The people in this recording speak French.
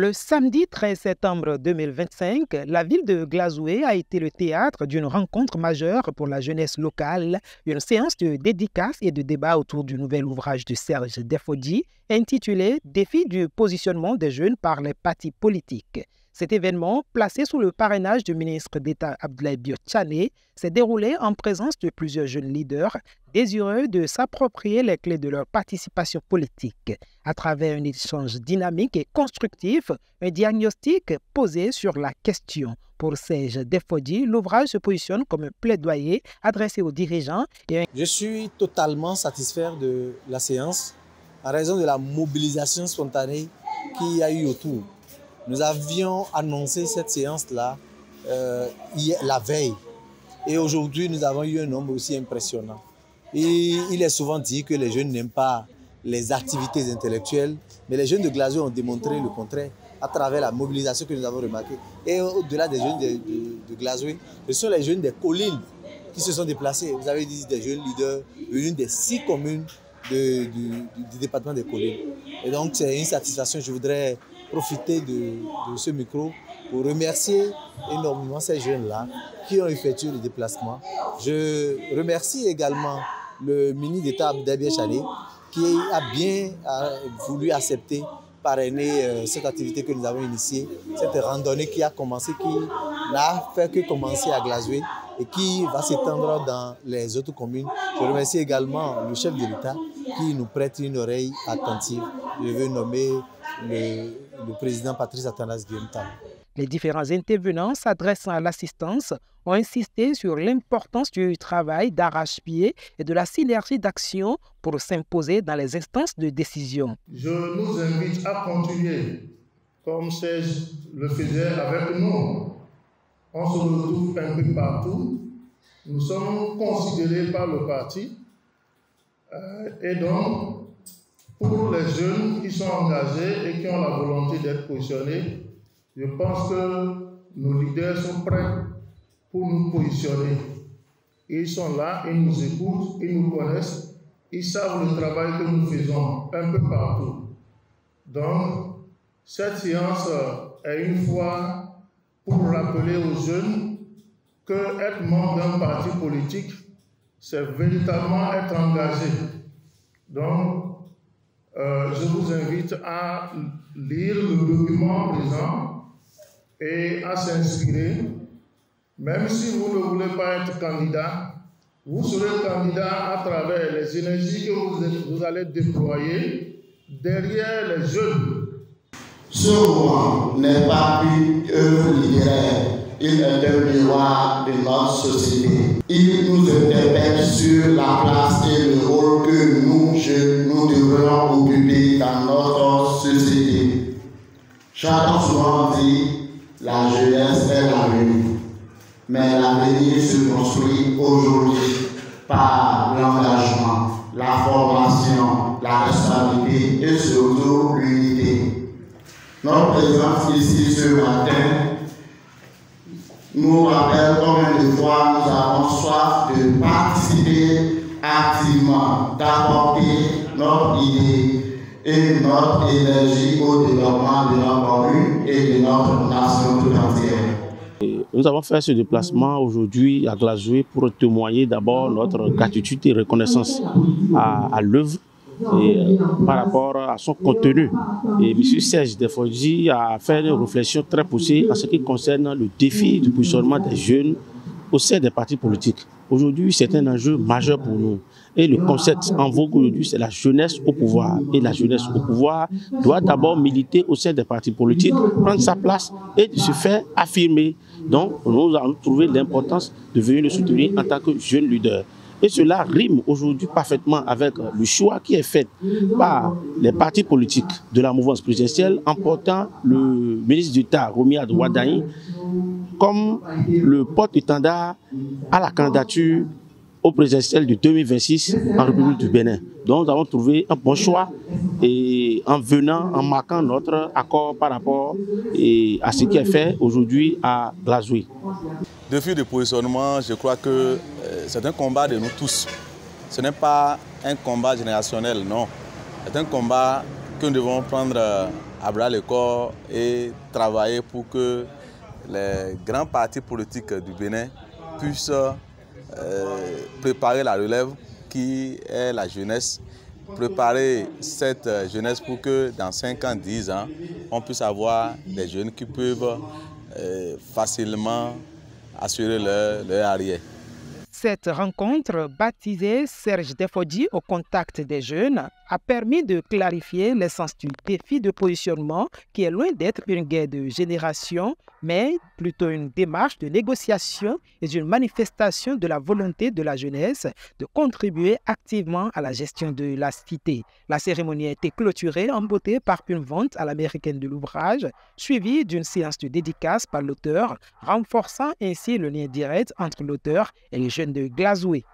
Le samedi 13 septembre 2025, la ville de Glazoué a été le théâtre d'une rencontre majeure pour la jeunesse locale, une séance de dédicace et de débat autour du nouvel ouvrage de Serge Defodji intitulé « Défi du positionnement des jeunes par les partis politiques ». Cet événement, placé sous le parrainage du ministre d'État Abdoulaye Biot Tchané, s'est déroulé en présence de plusieurs jeunes leaders désireux de s'approprier les clés de leur participation politique. À travers un échange dynamique et constructif, un diagnostic posé sur la question. Pour Serge Defodji, l'ouvrage se positionne comme un plaidoyer adressé aux dirigeants. Je suis totalement satisfait de la séance en raison de la mobilisation spontanée qu'il y a eu autour. Nous avions annoncé cette séance-là la veille. Et aujourd'hui, nous avons eu un nombre aussi impressionnant. Et il est souvent dit que les jeunes n'aiment pas les activités intellectuelles, mais les jeunes de Glazoué ont démontré le contraire à travers la mobilisation que nous avons remarquée. Et au-delà des jeunes de Glazoué, ce sont les jeunes des collines qui se sont déplacés. Vous avez dit des jeunes leaders venus des 6 communes du département des collines. Et donc, c'est une satisfaction. Je voudrais profiter de ce micro pour remercier énormément ces jeunes-là qui ont effectué le déplacement. Je remercie également le ministre d'État Abdoulaye Biot Tchané qui a bien voulu accepter, parrainer cette activité que nous avons initiée, cette randonnée qui a commencé, qui n'a fait que commencer à Glazoué et qui va s'étendre dans les autres communes. Je remercie également le chef de l'État qui nous prête une oreille attentive. Je veux nommer le président Patrice Athanase Guillaume Tall. Les différents intervenants s'adressant à l'assistance ont insisté sur l'importance du travail d'arrache-pied et de la synergie d'action pour s'imposer dans les instances de décision. Je nous invite à continuer comme Serge le faisait avec nous. On se retrouve un peu partout. Nous sommes considérés par le parti. Et donc, pour les jeunes qui sont engagés et qui ont la volonté d'être positionnés, je pense que nos leaders sont prêts pour nous positionner. Ils sont là, ils nous écoutent, ils nous connaissent, ils savent le travail que nous faisons un peu partout. Donc, cette séance est une fois pour rappeler aux jeunes que être membre d'un parti politique, c'est véritablement être engagé. Donc, je vous invite à lire le document présent et à s'inspirer. Même si vous ne voulez pas être candidat, vous serez candidat à travers les énergies que vous allez déployer derrière les jeunes. Ce mouvement n'est pas qu'une œuvre littéraire, il est un miroir de notre société. Il nous interpelle sur la place et le rôle que nous, jeunes, nous devrions occuper dans notre société. Chacun souvent dit la jeunesse est l'avenir, mais l'avenir se construit aujourd'hui par l'engagement, la formation, la responsabilité et surtout l'unité. Notre présence ici ce matin nous rappelle combien de fois nous avons soif de participer activement, d'apporter notre idée et notre énergie au développement de notre commune et de notre nation tout entière. Nous avons fait ce déplacement aujourd'hui à Glazoué pour témoigner d'abord notre gratitude et reconnaissance à l'œuvre par rapport à son contenu. Et M. Serge Defodji a fait une réflexion très poussée en ce qui concerne le défi du positionnement des jeunes au sein des partis politiques. Aujourd'hui, c'est un enjeu majeur pour nous. Et le concept en vogue aujourd'hui, c'est la jeunesse au pouvoir. Et la jeunesse au pouvoir doit d'abord militer au sein des partis politiques, prendre sa place et se faire affirmer. Donc, nous avons trouvé l'importance de venir le soutenir en tant que jeune leader. Et cela rime aujourd'hui parfaitement avec le choix qui est fait par les partis politiques de la mouvance présidentielle en portant le ministre d'État Romiade Wardani comme le porte-étendard à la candidature au présidentiel de 2026 en République du Bénin. Donc nous avons trouvé un bon choix et en marquant notre accord par rapport à ce qui est fait aujourd'hui à Glazoué. Défi de positionnement, je crois que c'est un combat de nous tous. Ce n'est pas un combat générationnel, non. C'est un combat que nous devons prendre à bras le corps et travailler pour que les grands partis politiques du Bénin puissent préparer la relève qui est la jeunesse, préparer cette jeunesse pour que dans 5 ans, 10 ans, on puisse avoir des jeunes qui peuvent facilement assurer leur arrière. Cette rencontre, baptisée Serge Defodji au contact des jeunes, a permis de clarifier l'essence du défi de positionnement qui est loin d'être une guerre de génération, mais plutôt une démarche de négociation et une manifestation de la volonté de la jeunesse de contribuer activement à la gestion de la cité. La cérémonie a été clôturée en beauté par une vente à l'américaine de l'ouvrage, suivie d'une séance de dédicace par l'auteur, renforçant ainsi le lien direct entre l'auteur et les jeunes de Glazoué.